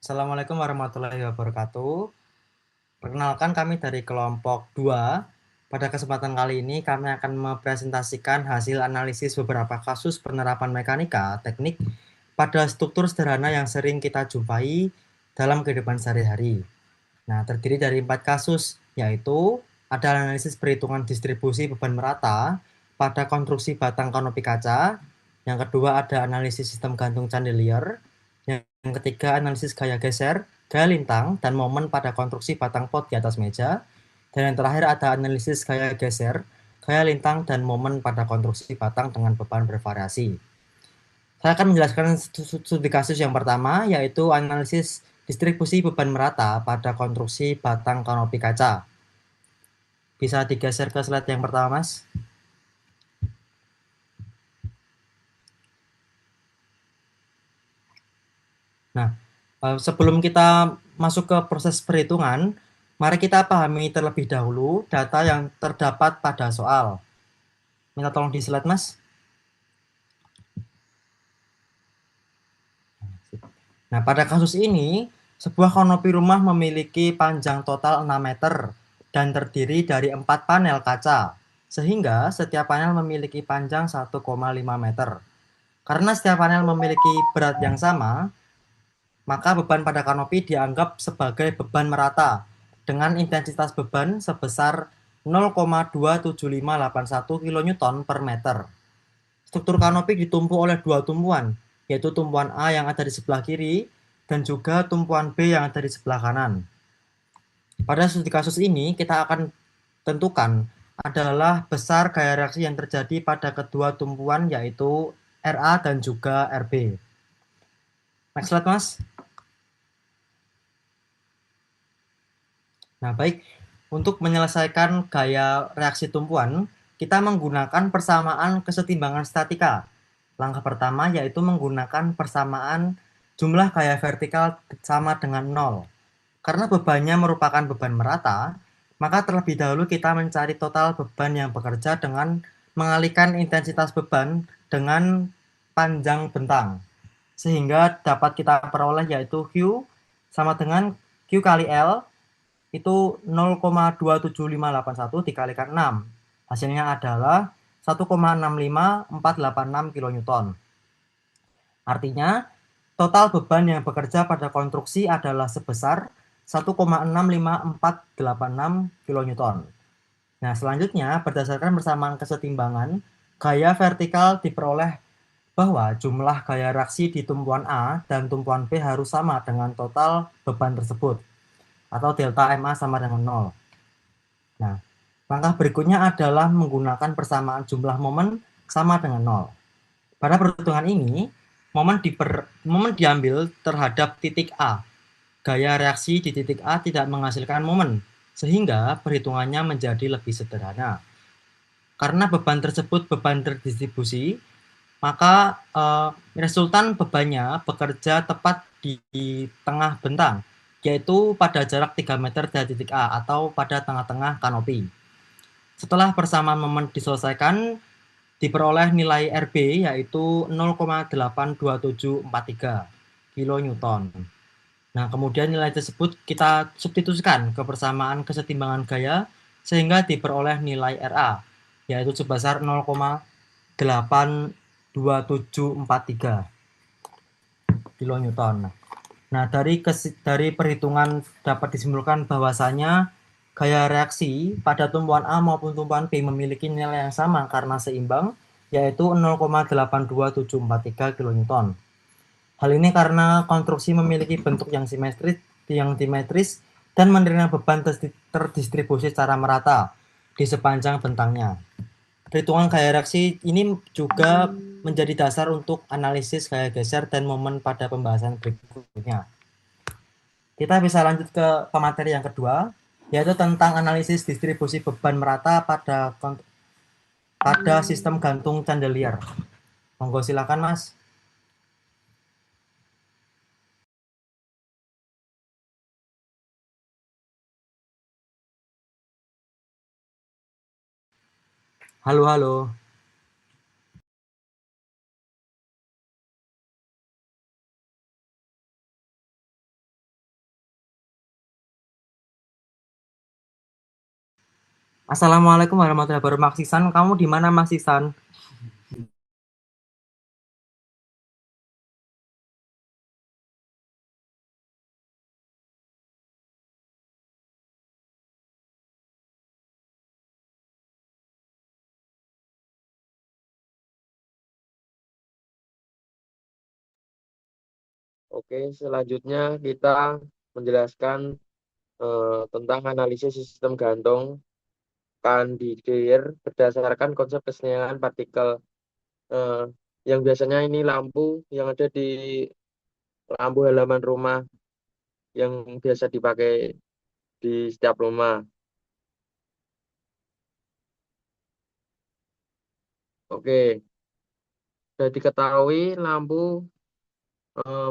Assalamualaikum warahmatullahi wabarakatuh. Perkenalkan kami dari kelompok 2. Pada kesempatan kali ini kami akan mempresentasikan hasil analisis beberapa kasus penerapan mekanika teknik pada struktur sederhana yang sering kita jumpai dalam kehidupan sehari-hari. Nah, terdiri dari 4 kasus, yaitu ada analisis perhitungan distribusi beban merata pada konstruksi batang kanopi kaca. Yang kedua ada analisis sistem gantung chandelier. Yang ketiga analisis gaya geser, gaya lintang, dan momen pada konstruksi batang pot di atas meja. Dan yang terakhir ada analisis gaya geser, gaya lintang, dan momen pada konstruksi batang dengan beban bervariasi. Saya akan menjelaskan studi kasus yang pertama, yaitu analisis distribusi beban merata pada konstruksi batang kanopi kaca. Bisa digeser ke slide yang pertama, Mas. Nah, sebelum kita masuk ke proses perhitungan, mari kita pahami terlebih dahulu data yang terdapat pada soal. Minta tolong di slide, Mas. Nah, pada kasus ini, sebuah kanopi rumah memiliki panjang total 6 meter dan terdiri dari 4 panel kaca, sehingga setiap panel memiliki panjang 1,5 meter. Karena setiap panel memiliki berat yang sama, maka beban pada kanopi dianggap sebagai beban merata dengan intensitas beban sebesar 0,27581 kN per meter. Struktur kanopi ditumpu oleh dua tumpuan, yaitu tumpuan A yang ada di sebelah kiri dan juga tumpuan B yang ada di sebelah kanan. Pada studi kasus ini, kita akan tentukan adalah besar gaya reaksi yang terjadi pada kedua tumpuan, yaitu RA dan juga RB. Next slide, Mas. Nah, baik. Untuk menyelesaikan gaya reaksi tumpuan, kita menggunakan persamaan kesetimbangan statika. Langkah pertama yaitu menggunakan persamaan jumlah gaya vertikal sama dengan 0. Karena bebannya merupakan beban merata, maka terlebih dahulu kita mencari total beban yang bekerja dengan mengalihkan intensitas beban dengan panjang bentang. Sehingga dapat kita peroleh yaitu Q sama dengan Q kali L itu 0,27581 dikalikan 6. Hasilnya adalah 1,65486 kN. Artinya, total beban yang bekerja pada konstruksi adalah sebesar 1,65486 kN. Nah, selanjutnya berdasarkan persamaan kesetimbangan, gaya vertikal diperoleh bahwa jumlah gaya reaksi di tumpuan A dan tumpuan B harus sama dengan total beban tersebut, atau delta MA sama dengan 0. Nah, langkah berikutnya adalah menggunakan persamaan jumlah momen sama dengan 0. Pada perhitungan ini, momen diambil terhadap titik A. Gaya reaksi di titik A tidak menghasilkan momen, sehingga perhitungannya menjadi lebih sederhana. Karena beban tersebut beban terdistribusi, maka resultan bebannya bekerja tepat di tengah bentang, yaitu pada jarak 3 meter dari titik A atau pada tengah-tengah kanopi. Setelah persamaan momen diselesaikan, diperoleh nilai RB yaitu 0,82743 kN. Nah, kemudian nilai tersebut kita substitusikan ke persamaan kesetimbangan gaya sehingga diperoleh nilai RA yaitu sebesar 0,82743 kN. Nah, dari perhitungan dapat disimpulkan bahwasanya gaya reaksi pada tumpuan A maupun tumpuan B memiliki nilai yang sama karena seimbang, yaitu 0,82743 kN. Hal ini karena konstruksi memiliki bentuk yang simetris dan menerima beban terdistribusi secara merata di sepanjang bentangnya. Perhitungan gaya reaksi ini juga menjadi dasar untuk analisis gaya geser dan momen pada pembahasan berikutnya. Kita bisa lanjut ke pemateri yang kedua, yaitu tentang analisis distribusi beban merata pada sistem gantung chandelier. Monggo silakan, Mas. Halo, halo. Assalamualaikum warahmatullahi wabarakatuh. Mas Ihsan, kamu di mana Mas Ihsan? Oke, selanjutnya kita menjelaskan tentang analisis sistem gantung kandidir berdasarkan konsep kesenjangan partikel. Eh, yang biasanya ini lampu yang ada di lampu halaman rumah yang biasa dipakai di setiap rumah. Oke, sudah diketahui lampu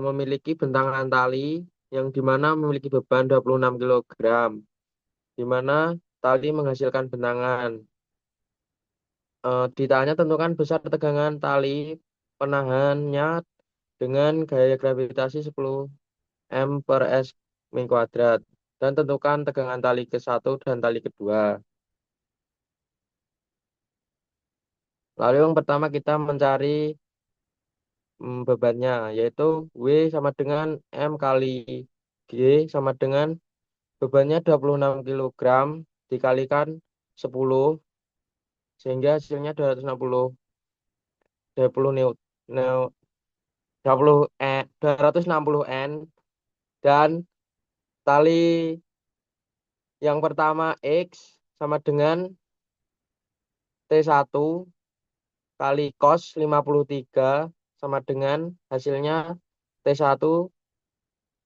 memiliki bentangan tali yang dimana memiliki beban 26 kilogram, di mana tali menghasilkan bentangan. Ditanya tentukan besar tegangan tali penahannya dengan gaya gravitasi 10 M per S min kuadrat. Dan tentukan tegangan tali ke-1 dan tali kedua. Lalu yang pertama kita mencari bebannya, yaitu W sama dengan M kali G sama dengan bebannya 26 kilogram dikalikan 10 sehingga hasilnya 260 260 N dan tali yang pertama X sama dengan T1 kali cos 53 sama dengan hasilnya T1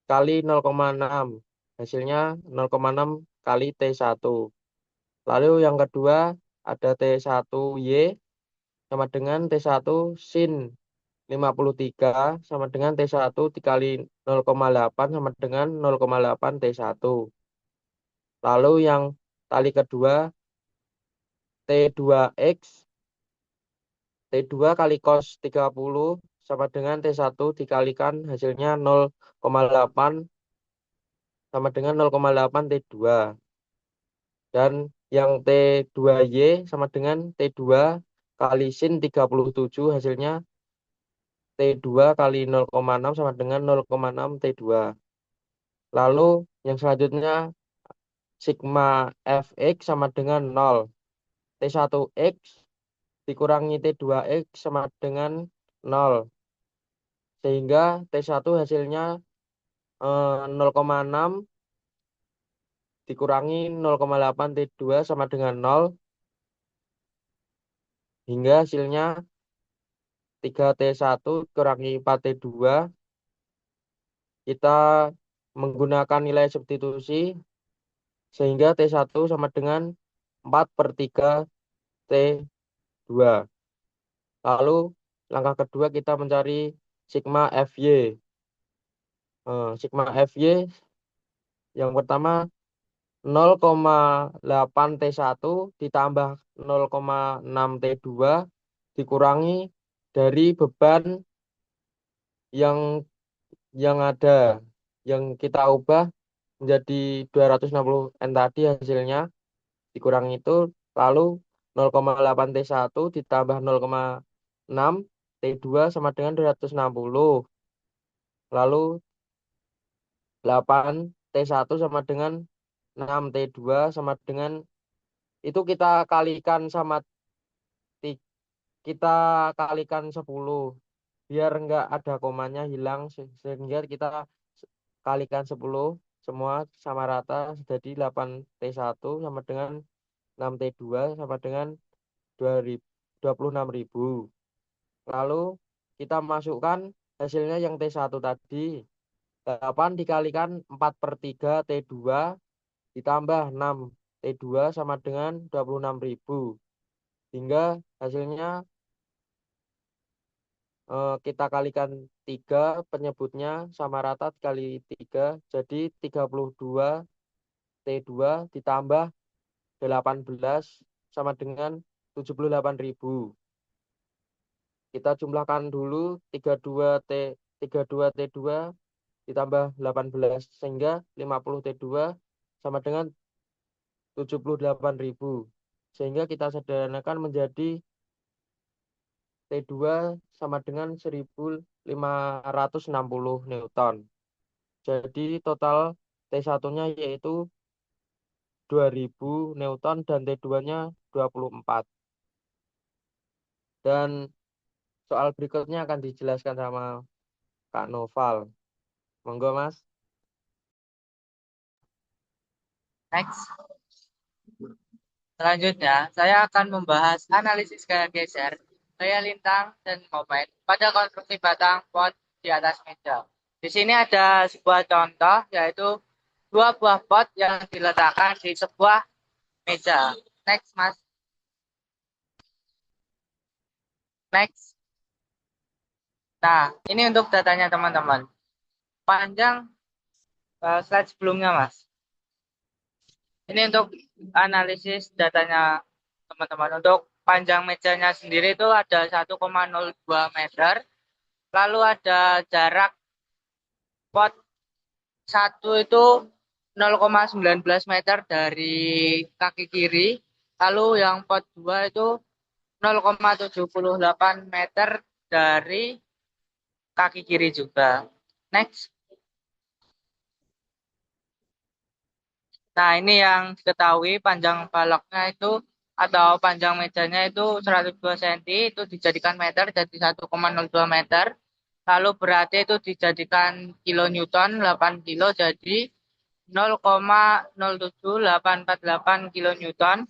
kali 0,6. Hasilnya 0,6 kali T1. Lalu yang kedua ada T1Y sama dengan T1 sin 53 sama dengan T1 dikali 0,8 sama dengan 0,8 T1. Lalu yang tali kedua T2X T2 kali cos 30 sama dengan T1 dikalikan hasilnya 0,8 sama dengan 0,8 T2. Dan yang T2Y sama dengan T2 kali sin 37 hasilnya T2 kali 0,6 sama dengan 0,6 T2. Lalu yang selanjutnya sigma Fx sama dengan 0. T1X dikurangi T2X sama dengan 0. Sehingga T1 hasilnya 0,6 dikurangi 0,8 T2 sama dengan 0 hingga hasilnya 3T1 kurangi 4T2. Kita menggunakan nilai substitusi sehingga T1 sama dengan 4 per 3 T2. Lalu langkah kedua kita mencari sigma Fy. Sigma Fy yang pertama 0,8 T1 ditambah 0,6 T2 dikurangi dari beban yang ada yang kita ubah menjadi 260 N tadi hasilnya dikurangi itu lalu 0,8 T1 ditambah 0,6 T2 sama dengan 260 lalu 8 T1 sama dengan 6 T2 sama dengan itu kita kalikan 10 biar enggak ada komanya hilang sehingga kita kalikan 10 semua sama rata jadi 8T1 sama dengan 6T2 sama dengan 26.000. Lalu kita masukkan hasilnya yang T1 tadi 8 dikalikan 4 per 3 T2 ditambah 6 T2 sama dengan 26.000 hingga hasilnya kita kalikan 3 penyebutnya sama rata kali 3 jadi 32 T2 ditambah 18 sama dengan 78.000. Kita jumlahkan dulu 32 T2 ditambah 18 sehingga 50 T2 sama dengan 78.000. Sehingga kita sederhanakan menjadi T2 sama dengan 1560 Newton. Jadi total T1-nya yaitu 2000 Newton dan T2-nya 24. Dan soal berikutnya akan dijelaskan sama Kak Noval. Monggo, Mas. Next. Selanjutnya, saya akan membahas analisis gaya geser, gaya lintang, dan moment pada konstruksi batang pot di atas meja. Di sini ada sebuah contoh, yaitu dua buah pot yang diletakkan di sebuah meja. Next, Mas. Next. Nah, ini untuk datanya teman-teman. Panjang slide sebelumnya, Mas. Ini untuk analisis datanya teman-teman. Untuk panjang mejanya sendiri itu ada 1,02 meter. Lalu ada jarak pot 1 itu 0,19 meter dari kaki kiri. Lalu yang pot 2 itu 0,78 meter dari kaki kiri juga. Next. Nah, ini yang diketahui panjang baloknya itu atau panjang mejanya itu 102 cm, itu dijadikan meter jadi 1,02 meter. Lalu beratnya itu dijadikan kilonewton 8 kilo jadi 0,07848 kilonewton.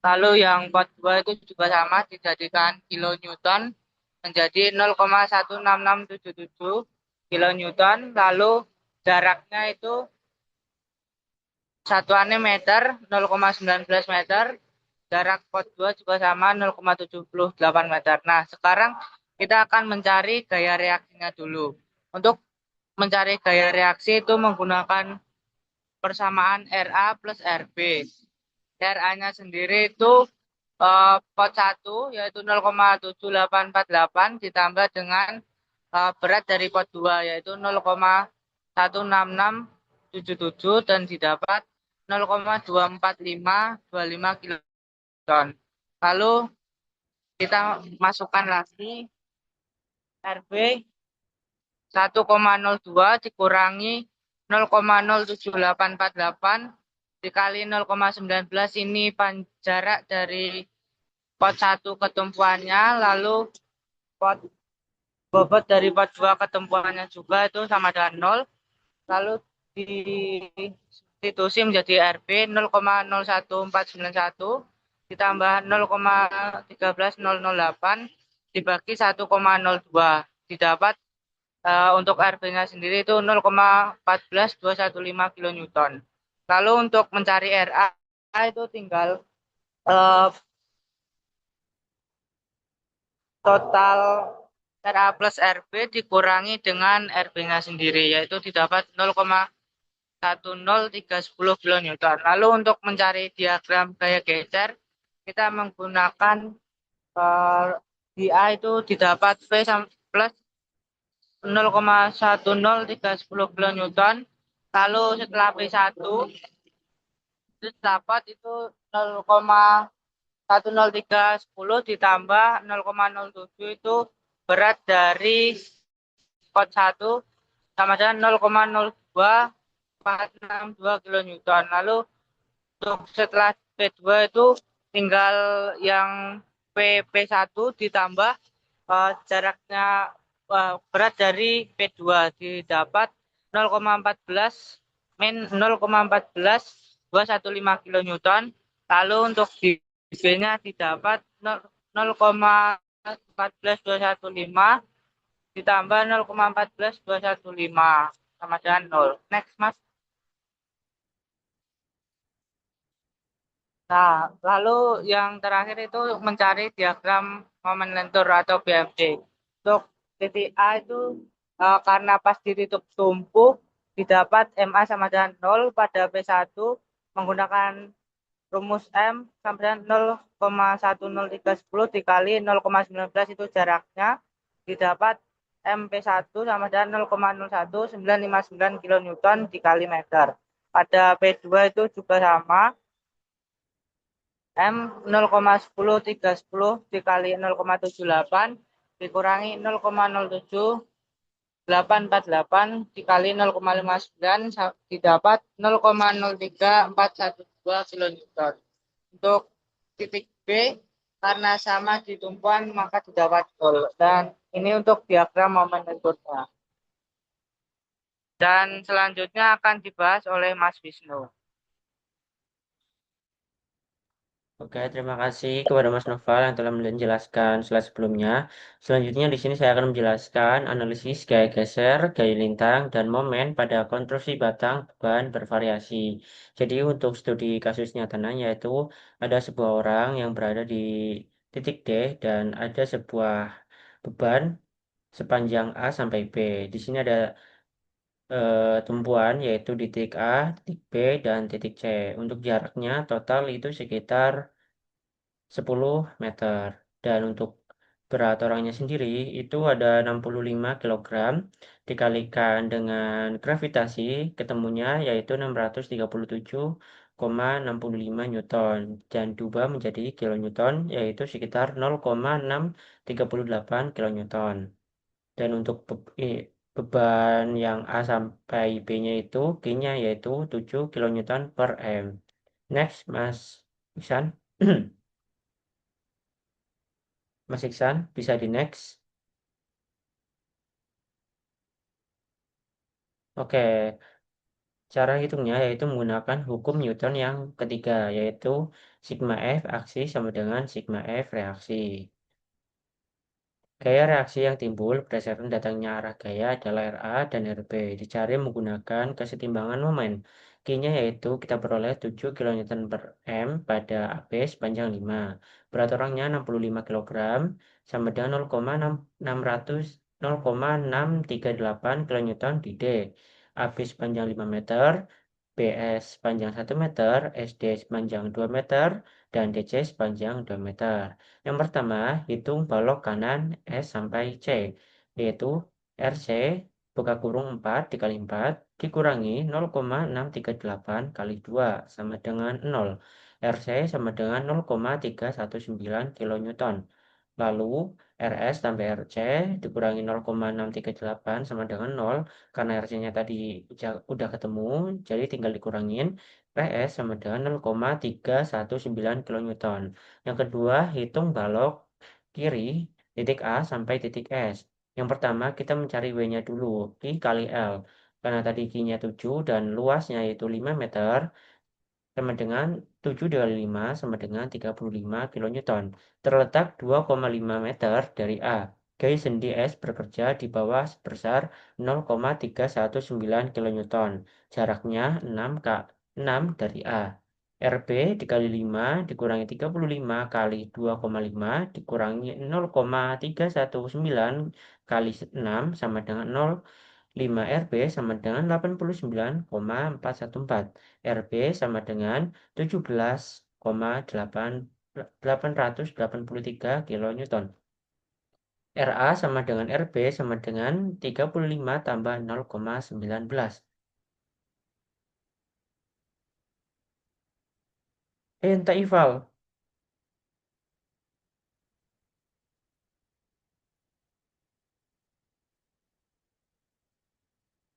Lalu yang pot 2 itu juga sama dijadikan kilonewton menjadi 0,16677 kilonewton. Lalu jaraknya itu satuannya meter, 0,19 meter. Jarak pot 2 juga sama 0,78 meter. Nah, sekarang kita akan mencari gaya reaksinya dulu. Untuk mencari gaya reaksi itu menggunakan persamaan RA plus RB. RA-nya sendiri itu pot 1 yaitu 0,7848 ditambah dengan berat dari pot 2 yaitu 0,16677 dan didapat 0,24525 kiloton. Lalu kita masukkan lagi RB 1,02 dikurangi 0,07848 dikali 0,19 ini jarak dari pot 1 ke tumpuannya, lalu bobot dari pot 2 ke tumpuannya juga itu sama dengan 0, lalu disubstitusi menjadi RB 0,01491 ditambah 0,13008 dibagi 1,02 didapat untuk RB-nya sendiri itu 0,14215 kilonewton. Lalu untuk mencari RA itu tinggal total RA plus RB dikurangi dengan RB-nya sendiri yaitu didapat 0,10310 kilonewton. Lalu untuk mencari diagram gaya geser kita menggunakan DA itu didapat V plus 0,10310 kilonewton. Lalu setelah P1 itu dapat itu 0,10310 ditambah 0,07 itu berat dari pot 1 sama dengan 0,02462 kilonewton. Lalu untuk setelah P2 itu tinggal yang P1 ditambah jaraknya berat dari P2 didapat 0,14 min 0,14215 kilonewton. Lalu untuk B-nya didapat 0,14215 ditambah 0,14215 sama dengan 0. Next, Mas. Nah, lalu yang terakhir itu mencari diagram momen lentur atau BMD. Untuk titik A itu karena pas di titik tumpuk didapat MA sama dengan 0 pada P1 menggunakan rumus M sama dengan 0,10310 dikali 0,19 itu jaraknya didapat MP1 sama dengan 0,01959 kilonewton dikali meter. Pada P2 itu juga sama M 0,10310 dikali 0,78 dikurangi 0,07848 dikali 0,59 didapat 0,03412 kilonewton. Untuk titik B, karena sama di tumpuan maka didapat Volt. Dan ini untuk diagram momen inputnya. Dan selanjutnya akan dibahas oleh Mas Wisnu. Oke, terima kasih kepada Mas Noval yang telah menjelaskan slide sebelumnya. Selanjutnya di sini saya akan menjelaskan analisis gaya geser, gaya lintang, dan momen pada konstruksi batang beban bervariasi. Jadi untuk studi kasus nyatanya yaitu ada sebuah orang yang berada di titik D dan ada sebuah beban sepanjang A sampai B. Di sini ada tumpuan yaitu di titik A, titik B, dan titik C. Untuk jaraknya total itu sekitar 10 meter. Dan untuk berat orangnya sendiri itu ada 65 kilogram dikalikan dengan gravitasi ketemunya yaitu 637,65 Newton dan diubah menjadi kilonewton yaitu sekitar 0,638 kilonewton. Dan untuk beban yang A sampai B-nya itu G-nya yaitu 7 kilonewton per M. Next, Mas Iksan. Mas Iksan, bisa di next. Oke, cara hitungnya yaitu menggunakan hukum Newton yang ketiga, yaitu sigma F aksi sama dengan sigma F reaksi. Gaya reaksi yang timbul berdasarkan datangnya arah gaya adalah RA dan RB. Dicari menggunakan kesetimbangan momen. Q-nya yaitu kita peroleh 7 kN per M pada AB sepanjang 5. Berat orangnya 65 kg sama dengan 0,638 kN di D. AB sepanjang 5 meter, BS sepanjang 1 meter, SD sepanjang 2 meter, dan DC sepanjang 2 meter. Yang pertama, hitung balok kanan S sampai C, yaitu RC buka kurung 4 dikali 4 dikurangi 0,638 kali 2 sama dengan 0. RC sama dengan 0,319 kilonewton. Lalu RS tambah RC dikurangi 0,638 sama dengan 0 karena RC-nya tadi udah ketemu, jadi tinggal dikurangin. PS sama dengan 0,319 kilonewton. Yang kedua, hitung balok kiri titik A sampai titik S. Yang pertama, kita mencari W-nya dulu, Q kali L. Karena tadi Q-nya 7 dan luasnya yaitu 5 meter, sama dengan 7 dikali 5 sama dengan 35 kilonewton. Terletak 2,5 meter dari A. Gaya sendi S bekerja di bawah sebesar 0,319 kilonewton. Jaraknya 6 dari A. RB dikali 5 dikurangi 35 kali 2,5 dikurangi 0,319 kali 6 sama dengan 0. 5 RB sama dengan 89,414. RB sama dengan 17,883 kilonewton. RA sama dengan RB sama dengan 35 tambah 0,19. Entah Ival.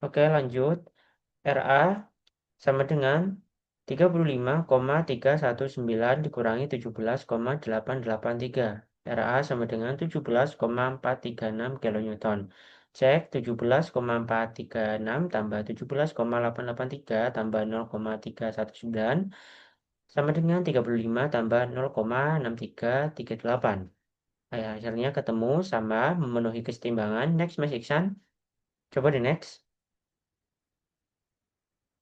Oke, lanjut. RA sama dengan 35,319 dikurangi 17,883. RA sama dengan 17,436 kilonewton. Cek 17,436 tambah 17,883 tambah 0,319 sama dengan 35 tambah 0,6338. Hasilnya ketemu sama memenuhi kesetimbangan. Next, Mas Iksan. Coba di next.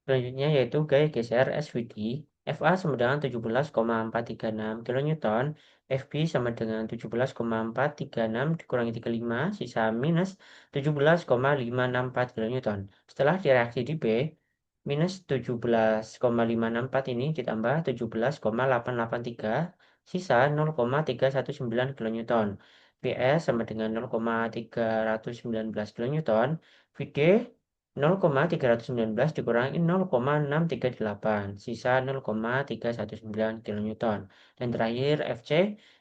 Selanjutnya yaitu gaya geser SVD. FA sama dengan 17,436 kN, FB sama dengan 17,436 dikurangi 35, sisa minus 17,564 kN. Setelah direaksi di B, minus 17,564 ini ditambah 17,883, sisa 0,319 kN. PS sama dengan 0,319 kN. VD 0,319 dikurangi 0,638, sisa 0,319 kilonewton. Dan terakhir Fc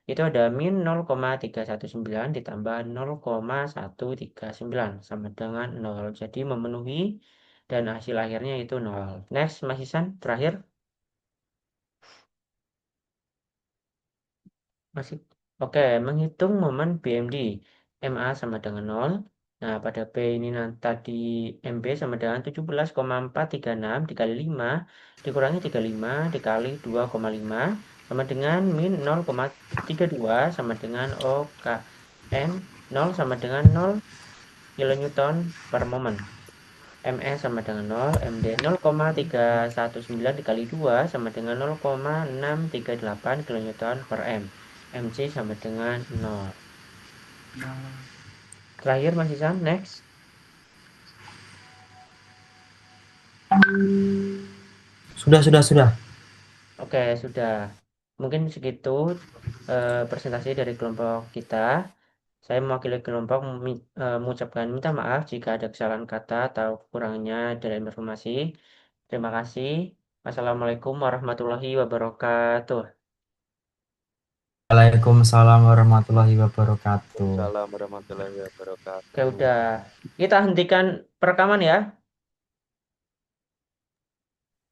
itu ada min 0,319 ditambah 0,139 sama dengan 0. Jadi memenuhi dan hasil akhirnya itu 0. Next, Mas Isan, terakhir. Masih. Oke, menghitung momen BMD. MA sama dengan 0. Nah, pada P ini tadi MB sama dengan 17,436 dikali 5 dikurangi 35 dikali 2,5 sama dengan min 0,32 sama dengan OKM 0 sama dengan 0 kilonewton per momen. ME sama dengan 0, MD 0,319 dikali 2 sama dengan 0,638 kilonewton per M. MC sama dengan 0. Terakhir Mas Isan, next. Sudah. Oke, sudah. Mungkin segitu presentasi dari kelompok kita. Saya mewakili kelompok mengucapkan minta maaf jika ada kesalahan kata atau kurangnya dalam informasi. Terima kasih. Wassalamualaikum warahmatullahi wabarakatuh. Waalaikumsalam warahmatullahi wabarakatuh. Waalaikumsalam warahmatullahi Oke, wabarakatuh. udah. Kita hentikan perekaman ya.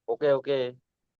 Oke.